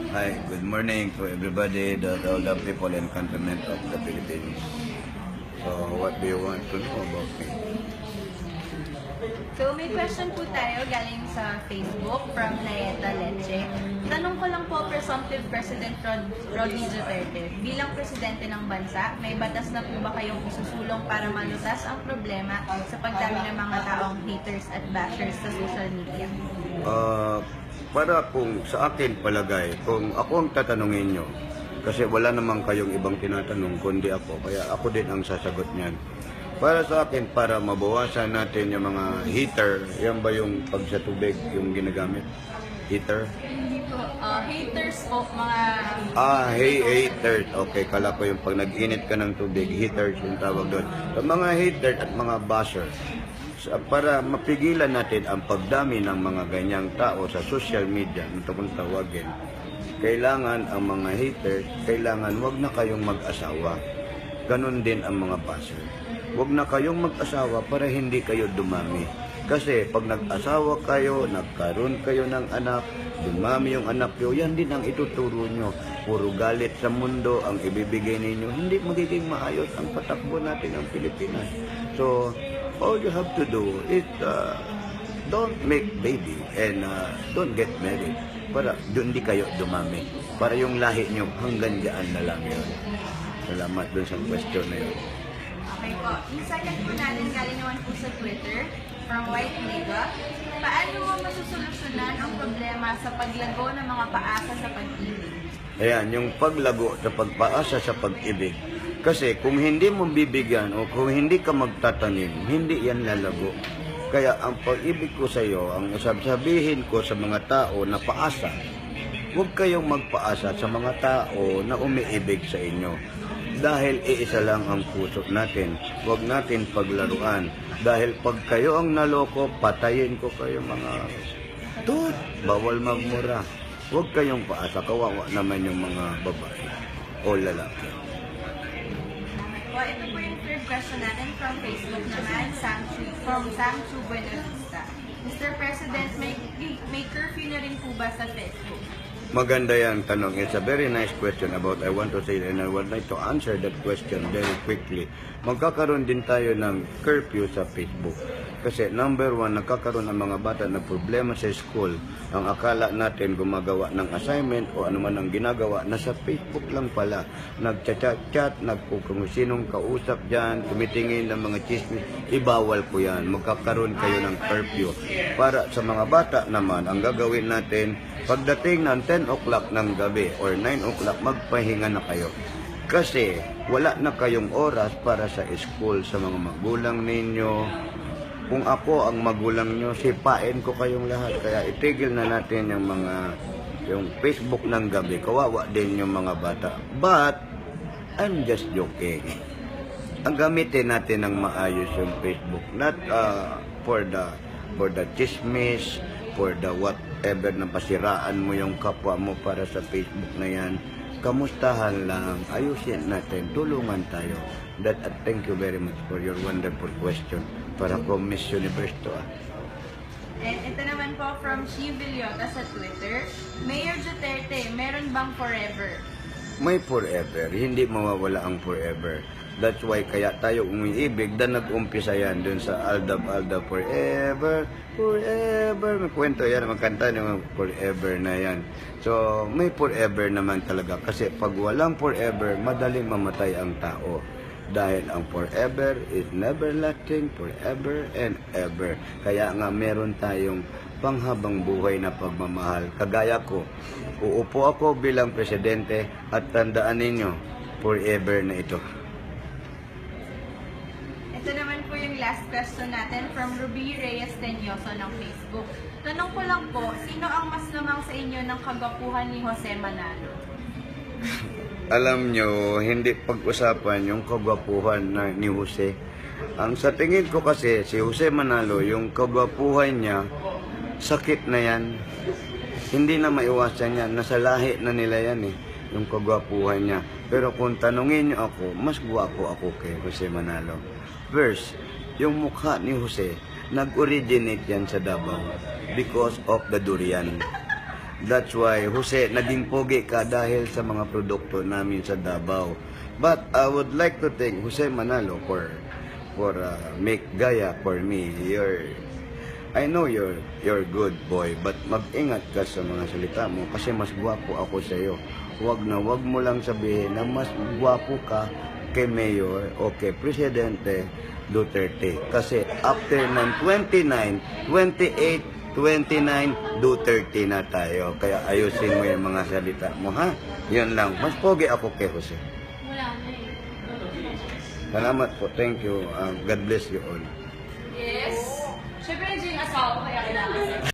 Hi, good morning to everybody, all the people and countrymen of the Philippines. So, what do you want to know about me? So may question po tayo galing sa Facebook from Nayeta Leche. Tanong ko lang po, presumptive President Rodney Duterte, bilang presidente ng bansa, may batas na po ba kayong isusulong para malutas ang problema sa pagdami ng mga taong haters at bashers sa social media? Para kung sa akin palagay, kung ako ang tatanungin nyo, kasi wala namang kayong ibang tinatanong kundi ako, kaya ako din ang sasagot niyan. Para sa akin, para mabawasan natin yung mga heater, yan ba yung pag sa tubig yung ginagamit? Heater? Hindi po. Haters po, mga... Haters. Okay, kala ko yung pag nag-init ka ng tubig, heaters yung tawag doon. So, mga haters at mga bashers, para mapigilan natin ang pagdami ng mga ganyang tao sa social media, ito kung tawagin, kailangan ang mga haters, kailangan wag na kayong mag-asawa. Ganon din ang mga bashers. Huwag na kayong mag-asawa para hindi kayo dumami. Kasi pag nag-asawa kayo, nagkaroon kayo ng anak, dumami yung anak nyo, yan din ang ituturo nyo. Puro galit sa mundo ang ibibigay ninyo. Hindi magiging maayos ang patakbo natin ng Pilipinas. So, all you have to do is don't make baby and don't get married. Para doon di kayo dumami. Para yung lahi nyo hanggang dyan na lang yun. Salamat dun sa question na yun. Okay po. Yung second po natin, galing naman po sa Twitter, from White Nega. Paano mo masusolusyonan ang problema sa paglago ng mga paasa sa pag-ibig? Ayan, yung paglago sa pagpaasa sa pag-ibig. Kasi kung hindi mo bibigyan o kung hindi ka magtatanim, hindi yan lalago. Kaya ang pag-ibig ko sa iyo, ang sabihin ko sa mga tao na paasa, huwag kayong magpaasa sa mga tao na umiibig sa inyo. Dahil iisa lang ang puso natin. Huwag natin paglaruan. Dahil pag kayo ang naloko, patayin ko kayo mga tut. Bawal magmura. Huwag kayong paasa. Kawawa naman yung mga babae o lalaki. Well, ito po yung third question natin from Facebook naman, from Samchu Buenavista. Mr. President, may curfew na rin po ba sa Facebook? Maganda yung tanong. It's a very nice question about I want to say and I would like to answer that question very quickly. Magkakaroon din tayo ng curfew sa Facebook. Kasi number one, nagkakaroon ang mga bata na problema sa school. Ang akala natin gumagawa ng assignment o anuman ang ginagawa, nasa Facebook lang pala. Nagchat-chat, kung sinong kausap dyan, tumitingin ng mga chismis, ibawal ko yan. Magkakaroon kayo ng curfew. Para sa mga bata naman, ang gagawin natin, pagdating ng 10 o'clock ng gabi or 9 o'clock, magpahinga na kayo. Kasi wala na kayong oras para sa school, sa mga magulang ninyo. Kung ako ang magulang nyo, sipain ko kayong lahat. Kaya itigil na natin yung Facebook ng gabi. Kawawa din yung mga bata. But, I'm just joking. Ang gamitin natin ng maayos yung Facebook. Not for the chismis, for the whatever na pasiraan mo yung kapwa mo para sa Facebook na yan. Kamustahan lang, ayusin natin, tulungan tayo. Thank you very much for your wonderful question. Para ko Miss Universe to. And ito naman po from Shi Villota sa Twitter, Mayor Duterte, meron bang forever? May forever, hindi mawawala ang forever. That's why kaya tayo umiibig na nag-umpisa yan dun sa Aldab forever, forever. May kwento yan, magkanta naman forever na yan. So, may forever naman talaga. Kasi pag walang forever, madaling mamatay ang tao. Dahil ang forever is never lasting, forever and ever. Kaya nga meron tayong panghabang buhay na pagmamahal. Kagaya ko, uupo ako bilang presidente at tandaan ninyo, forever na ito. Ito naman po yung last question natin from Ruby Reyes Tenyoso ng Facebook. Tanong ko lang po, sino ang mas lamang sa inyo ng kagwapuhan ni Jose Manalo? Alam nyo, hindi pag-usapan yung kagwapuhan ni Jose. Ang sa tingin ko kasi, si Jose Manalo, yung kagwapuhan niya, sakit na yan. Hindi na maiwasan yan. Nasa lahi na nila yan yung kagwapuhan niya. Pero kung tanungin niyo ako, mas gwapo ako kay Jose Manalo. First, yung mukha ni Jose, nag-originate yan sa Davao because of the durian. That's why, Jose, naging pogi ka dahil sa mga produkto namin sa Davao. But I would like to thank Jose Manalo for make gaya for me. I know you're good boy, but mag-ingat ka sa mga salita mo kasi mas gwapo ako sa iyo. Wag mo lang sabihin na mas gwapo ka kay Mayor o kay Presidente Duterte. Kasi after ng 29, 28, 29, Duterte na tayo. Kaya ayusin mo yung mga salita mo, ha? Yun lang. Mas pogi ako kay Jose. Wala na eh. Salamat po. Thank you. God bless you all. Yes. Siyempre, yung asawa ko kaya kailangan.